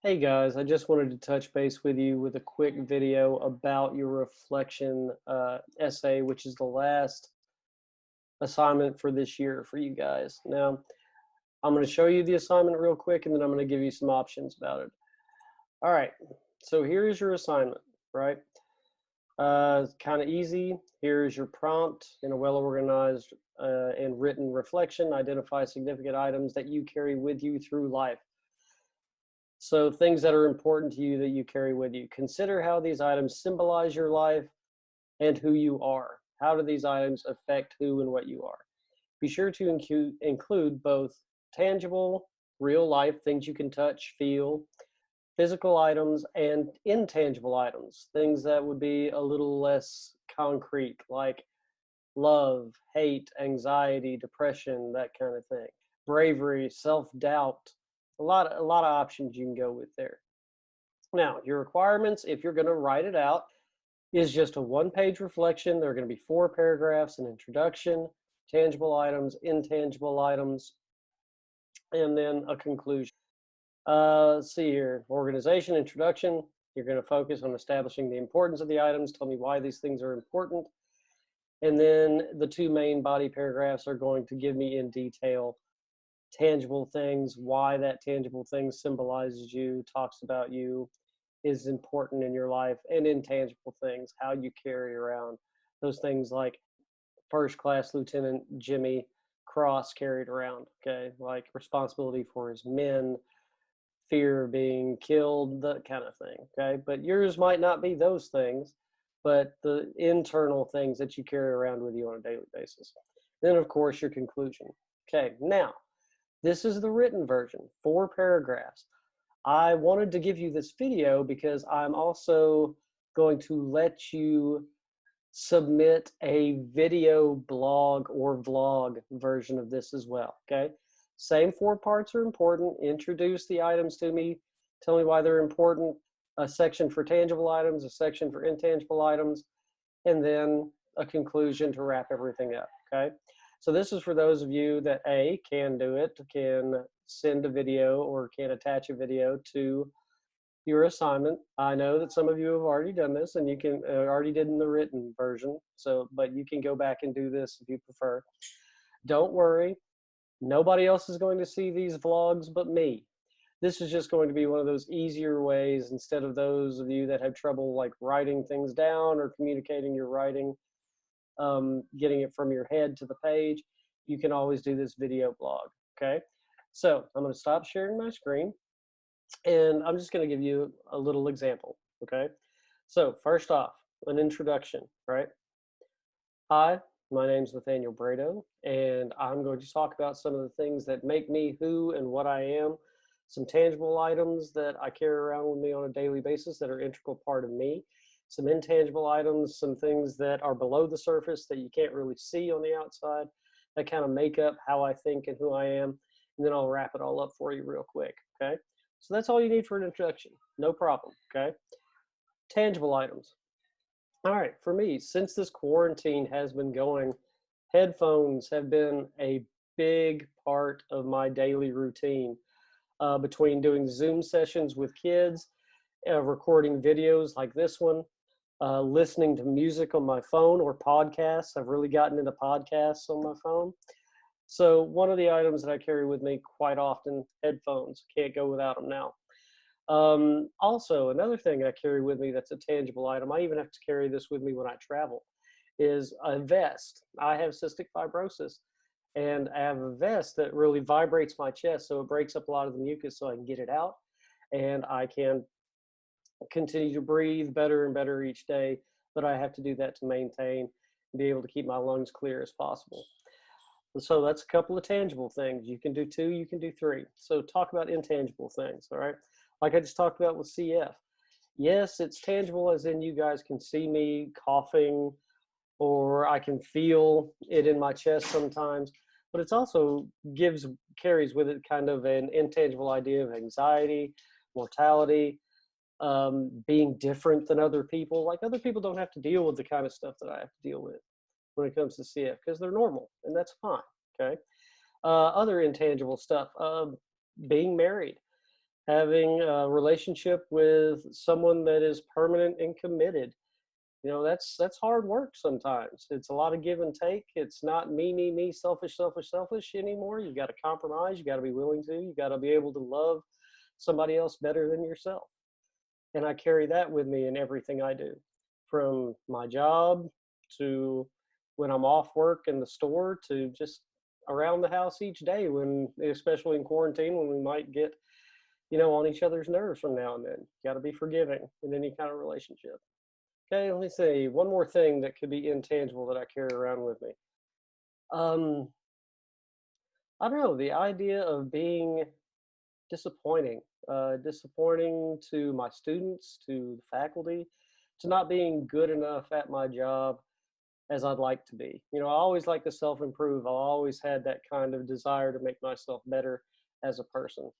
Hey guys, I just wanted to touch base with you with a quick video about your reflection essay, which is the last assignment for this year for you guys. Now, I'm going to show you the assignment real quick and then I'm going to give you some options about it. All right, so here is your assignment, right? Kind of easy. Here's your prompt in a well organized and written reflection. Identify significant items that you carry with you through life. So things that are important to you that you carry with you. Consider how these items symbolize your life and who you are. How do these items affect who and what you are? Be sure to include both tangible, real life, things you can touch, feel, physical items, and intangible items, things that would be a little less concrete, like love, hate, anxiety, depression, that kind of thing. Bravery, self-doubt, a lot of options you can go with there. Now, your requirements, if you're going to write it out, is just a one-page reflection. There are going to be 4 paragraphs: an introduction, tangible items, intangible items, and then a conclusion. Let's see here. Organization, introduction. You're going to focus on establishing the importance of the items. Tell me why these things are important. And then the 2 main body paragraphs are going to give me in detail tangible things, why that tangible thing symbolizes you, talks about you, is important in your life, and intangible things, how you carry around those things like first class Lieutenant Jimmy Cross carried around, okay, like responsibility for his men, fear of being killed, that kind of thing, okay. But yours might not be those things, but the internal things that you carry around with you on a daily basis. Then, of course, your conclusion. Okay, now, this is the written version, 4 paragraphs. I wanted to give you this video because I'm also going to let you submit a video blog or vlog version of this as well, okay? Same 4 parts are important. Introduce the items to me, tell me why they're important, a section for tangible items, a section for intangible items, and then a conclusion to wrap everything up, okay? So this is for those of you that can do it, can send a video or can attach a video to your assignment. I know that some of you have already done this and you can already did in the written version. So, but you can go back and do this if you prefer. Don't worry. Nobody else is going to see these vlogs but me. This is just going to be one of those easier ways instead of those of you that have trouble like writing things down or communicating your writing, getting it from your head to the page. You can always do this video blog, okay? So I'm going to stop sharing my screen and I'm just going to give you a little example, okay? So first off, an introduction, right? Hi, my name is Nathaniel Brado, and I'm going to talk about some of the things that make me who and what I am, some tangible items that I carry around with me on a daily basis that are integral part of me, some intangible items, some things that are below the surface that you can't really see on the outside that kind of make up how I think and who I am, and then I'll wrap it all up for you real quick, okay? So that's all you need for an introduction, no problem, okay? Tangible items. All right, for me, since this quarantine has been going, headphones have been a big part of my daily routine. Between doing Zoom sessions with kids, recording videos like this one, listening to music on my phone or podcasts. I've really gotten into podcasts on my phone. So one of the items that I carry with me quite often, headphones. Can't go without them now. Also, another thing I carry with me that's a tangible item, I even have to carry this with me when I travel, is a vest. I have cystic fibrosis, and I have a vest that really vibrates my chest, so it breaks up a lot of the mucus so I can get it out, and I can continue to breathe better and better each day, but I have to do that to maintain and be able to keep my lungs clear as possible. So that's a couple of tangible things. You can do 2, you can do 3. So talk about intangible things, all right? Like I just talked about with CF. Yes, it's tangible as in you guys can see me coughing or I can feel it in my chest sometimes, but it's also carries with it kind of an intangible idea of anxiety, mortality, being different than other people. Like other people don't have to deal with the kind of stuff that I have to deal with when it comes to CF because they're normal and that's fine. Okay. Other intangible stuff, being married, having a relationship with someone that is permanent and committed. That's hard work sometimes. It's a lot of give and take. It's not me, selfish, selfish, selfish anymore. You got to compromise. You got to be willing to. You got to be able to love somebody else better than yourself. And I carry that with me in everything I do, from my job to when I'm off work in the store to just around the house each day, when, especially in quarantine, when we might get, on each other's nerves from now and then. You got to be forgiving in any kind of relationship. Okay, let me say one more thing that could be intangible that I carry around with me. Um, I don't know, the idea of being disappointing, disappointing to my students, to the faculty, to not being good enough at my job as I'd like to be. I always like to self-improve. I always had that kind of desire to make myself better as a person.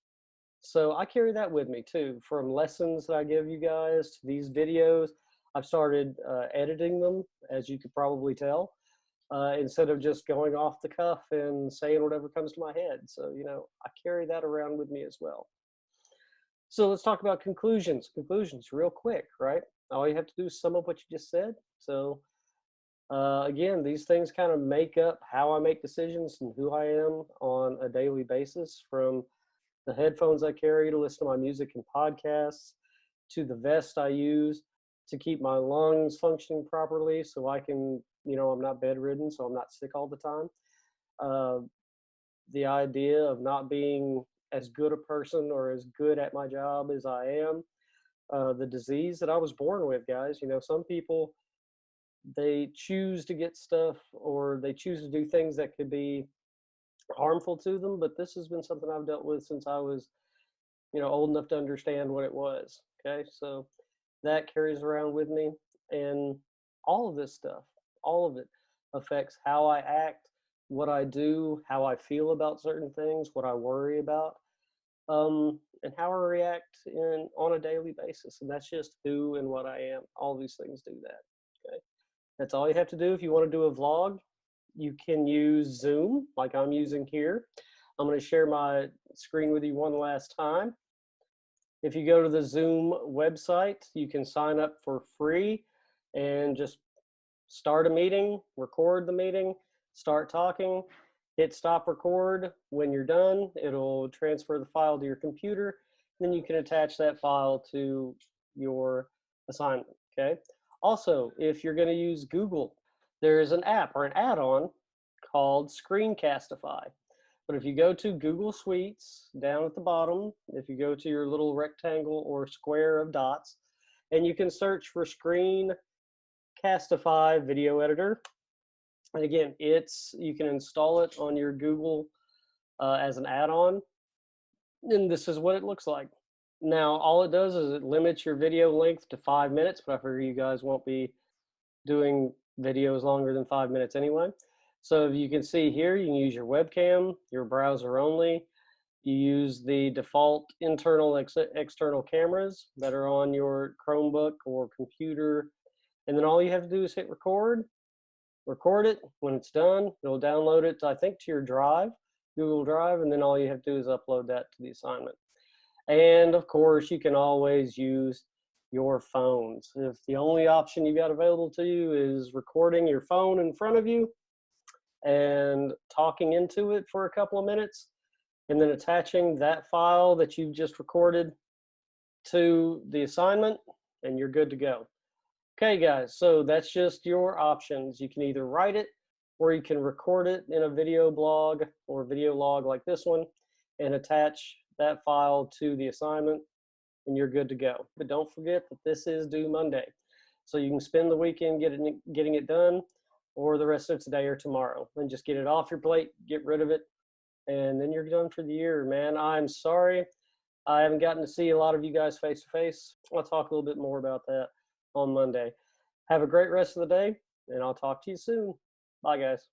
So I carry that with me too, from lessons that I give you guys to these videos. I've started editing them, as you could probably tell, instead of just going off the cuff and saying whatever comes to my head. So, I carry that around with me as well. So let's talk about conclusions. Conclusions, real quick, right? All you have to do is sum up what you just said. So again, these things kind of make up how I make decisions and who I am on a daily basis, from the headphones I carry to listen to my music and podcasts, to the vest I use to keep my lungs functioning properly so I can, I'm not bedridden, so I'm not sick all the time. The idea of not being as good a person or as good at my job as I am. The disease that I was born with, guys. Some people, they choose to get stuff, or they choose to do things that could be harmful to them, but this has been something I've dealt with since I was, old enough to understand what it was. Okay, so that carries around with me, and all of this stuff, all of it affects how I act, what I do, how I feel about certain things, what I worry about, and how I react on a daily basis. And that's just who and what I am. All these things do that. Okay, that's all you have to do. If you want to do a vlog, you can use Zoom like I'm using here. I'm going to share my screen with you one last time. If you go to the Zoom website, you can sign up for free and just start a meeting, record the meeting, start talking, hit stop record. When you're done, it'll transfer the file to your computer. Then you can attach that file to your assignment, okay? Also, if you're gonna use Google, there is an app or an add-on called Screencastify. But if you go to Google Suites down at the bottom, if you go to your little rectangle or square of dots, and you can search for Screencastify video editor. And again, you can install it on your Google as an add-on. And this is what it looks like. Now, all it does is it limits your video length to 5 minutes, but I figure you guys won't be doing videos longer than 5 minutes anyway. So if you can see here, you can use your webcam, your browser only. You use the default internal external cameras that are on your Chromebook or computer. And then all you have to do is hit record it. When it's done, it'll download it, I think, to your drive, Google Drive, and then all you have to do is upload that to the assignment. And of course, you can always use your phones. If the only option you got available to you is recording your phone in front of you and talking into it for a couple of minutes, and then attaching that file that you just recorded to the assignment, and you're good to go. Okay, guys, so that's just your options. You can either write it, or you can record it in a video blog or video log like this one and attach that file to the assignment, and you're good to go. But don't forget that this is due Monday. So you can spend the weekend getting it done, or the rest of today or tomorrow, and just get it off your plate, get rid of it, and then you're done for the year, man. I'm sorry I haven't gotten to see a lot of you guys face to face. I'll talk a little bit more about that on Monday. Have a great rest of the day, and I'll talk to you soon. Bye, guys.